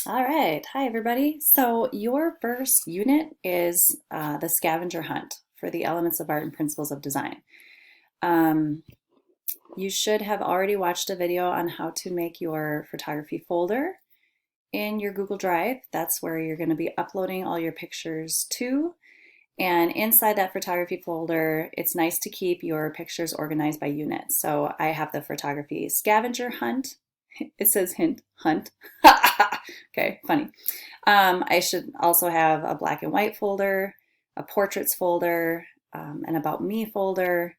All right. Hi, everybody. So your first unit is the scavenger hunt for the elements of art and principles of design. Um, you should have already watched a video on how to make your photography folder in your Google Drive. That's where you're going to be uploading all your pictures to. And inside that photography folder, it's nice to keep your pictures organized by unit. So I have the photography scavenger hunt. It says hint, hunt. Okay, funny. I should also have a black and white folder, a portraits folder, an about me folder,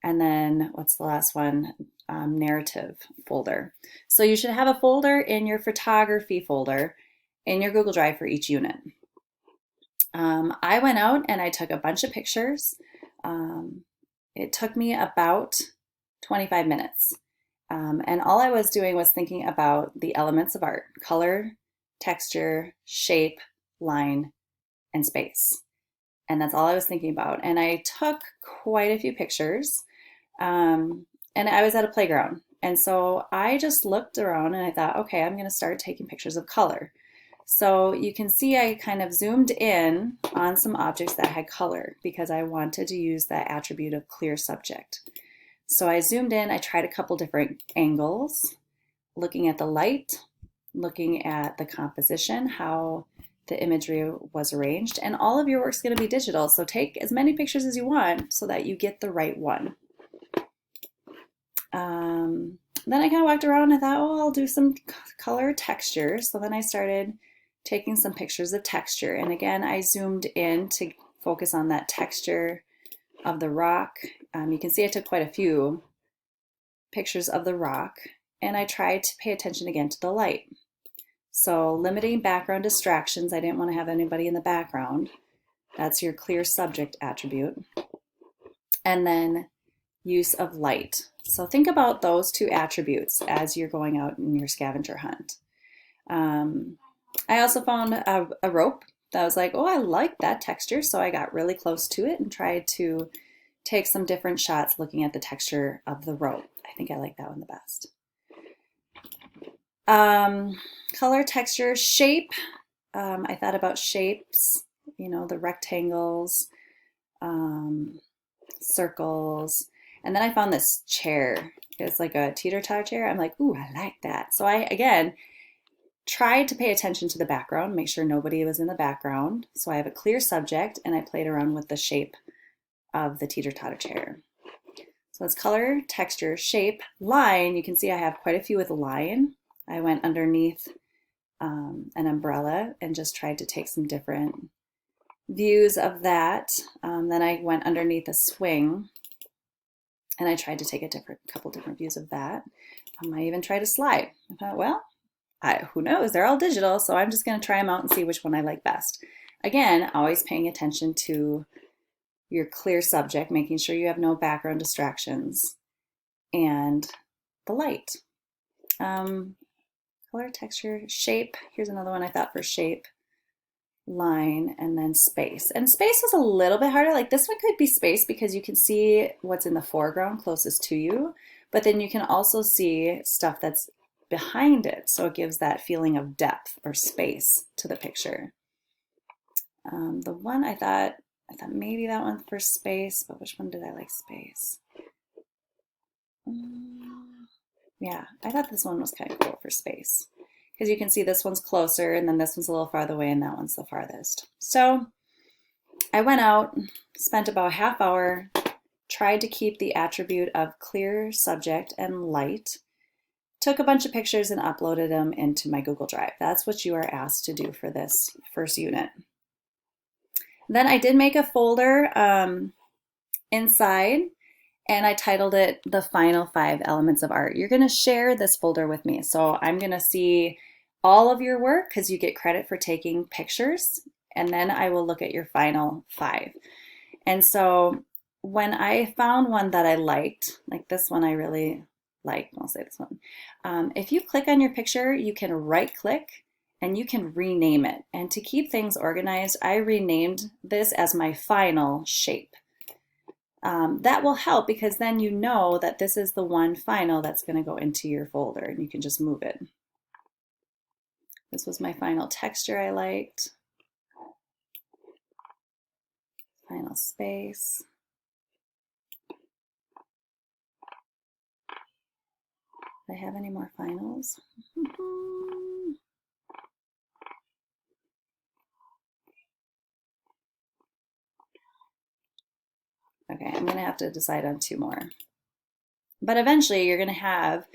and then what's the last one? Narrative folder. So you should have a folder in your photography folder in your Google Drive for each unit. I went out and I took a bunch of pictures. Um, it took me about 25 minutes. And all I was doing was thinking about the elements of art: color, texture, shape, line, and space. And that's all I was thinking about. And I took quite a few pictures. And I was at a playground. And so I just looked around and I thought, okay, I'm going to start taking pictures of color. So you can see I kind of zoomed in on some objects that had color because I wanted to use that attribute of clear subject. So I zoomed in, I tried a couple different angles, looking at the light, looking at the composition, how the imagery was arranged, and all of your work's going to be digital. So take as many pictures as you want so that you get the right one. Then I kind of walked around and I thought, oh, I'll do some color texture. So then I started taking some pictures of texture. And again, I zoomed in to focus on that texture of the rock. You can see I took quite a few pictures of the rock, and I tried to pay attention again to the light. So limiting background distractions. I didn't want to have anybody in the background. That's your clear subject attribute. And then use of light. So think about those two attributes as you're going out in your scavenger hunt. I also found a rope that was like, oh, I like that texture. So I got really close to it and tried to take some different shots looking at the texture of the rope. I think I like that one the best. Color, texture, shape. I thought about shapes, the rectangles, circles. And then I found this chair. It's like a teeter-totter chair. I'm like, ooh, I like that. So I, again, tried to pay attention to the background, make sure nobody was in the background. So I have a clear subject, and I played around with the shape of the teeter-totter chair. So it's color, texture, shape, line. You can see I have quite a few with line. I went underneath an umbrella and just tried to take some different views of that. Then I went underneath a swing and I tried to take a couple different views of that. I even tried a slide. I thought, well, who knows? They're all digital, so I'm just going to try them out and see which one I like best. Again, always paying attention to your clear subject, making sure you have no background distractions, and the light. Color, texture, shape. Here's another one I thought for shape. Line, and then space. And space was a little bit harder. Like this one could be space because you can see what's in the foreground closest to you, but then you can also see stuff that's behind it. So it gives that feeling of depth or space to the picture. The one I thought maybe that one for space, but which one did I like space? Yeah, I thought this one was kind of cool for space because you can see this one's closer and then this one's a little farther away and that one's the farthest. So I went out, spent about a half hour, tried to keep the attribute of clear subject and light, took a bunch of pictures and uploaded them into my Google Drive. That's what you are asked to do for this first unit. Then I did make a folder inside, and I titled it The Final 5 Elements of Art. You're going to share this folder with me. So I'm going to see all of your work because you get credit for taking pictures, and then I will look at your final 5. And so when I found one that I liked, like this one I really liked, I'll say this one. If you click on your picture, you can right click and you can rename it. And to keep things organized, I renamed this as my final shape. That will help because then you know that this is the one final that's going to go into your folder and you can just move it. This was my final texture I liked. Final space. Do I have any more finals? Okay, I'm gonna have to decide on 2 more. But eventually you're gonna have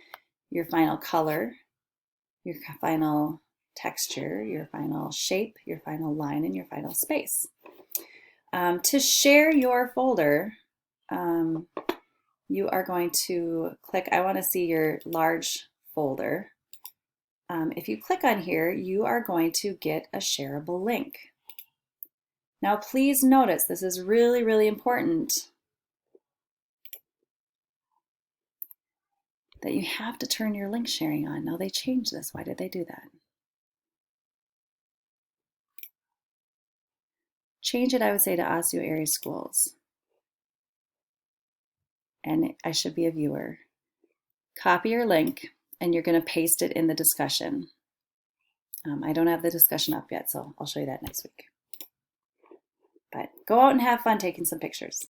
your final color, your final texture, your final shape, your final line, and your final space. To share your folder, you are going to click, I want to see your large folder. If you click on here, you are going to get a shareable link. Now please notice, this is really, really important, that you have to turn your link sharing on. Now they changed this. Why did they do that? Change it, I would say, to Osseo area schools. And I should be a viewer. Copy your link and you're going to paste it in the discussion. I don't have the discussion up yet, so I'll show you that next week. But go out and have fun taking some pictures.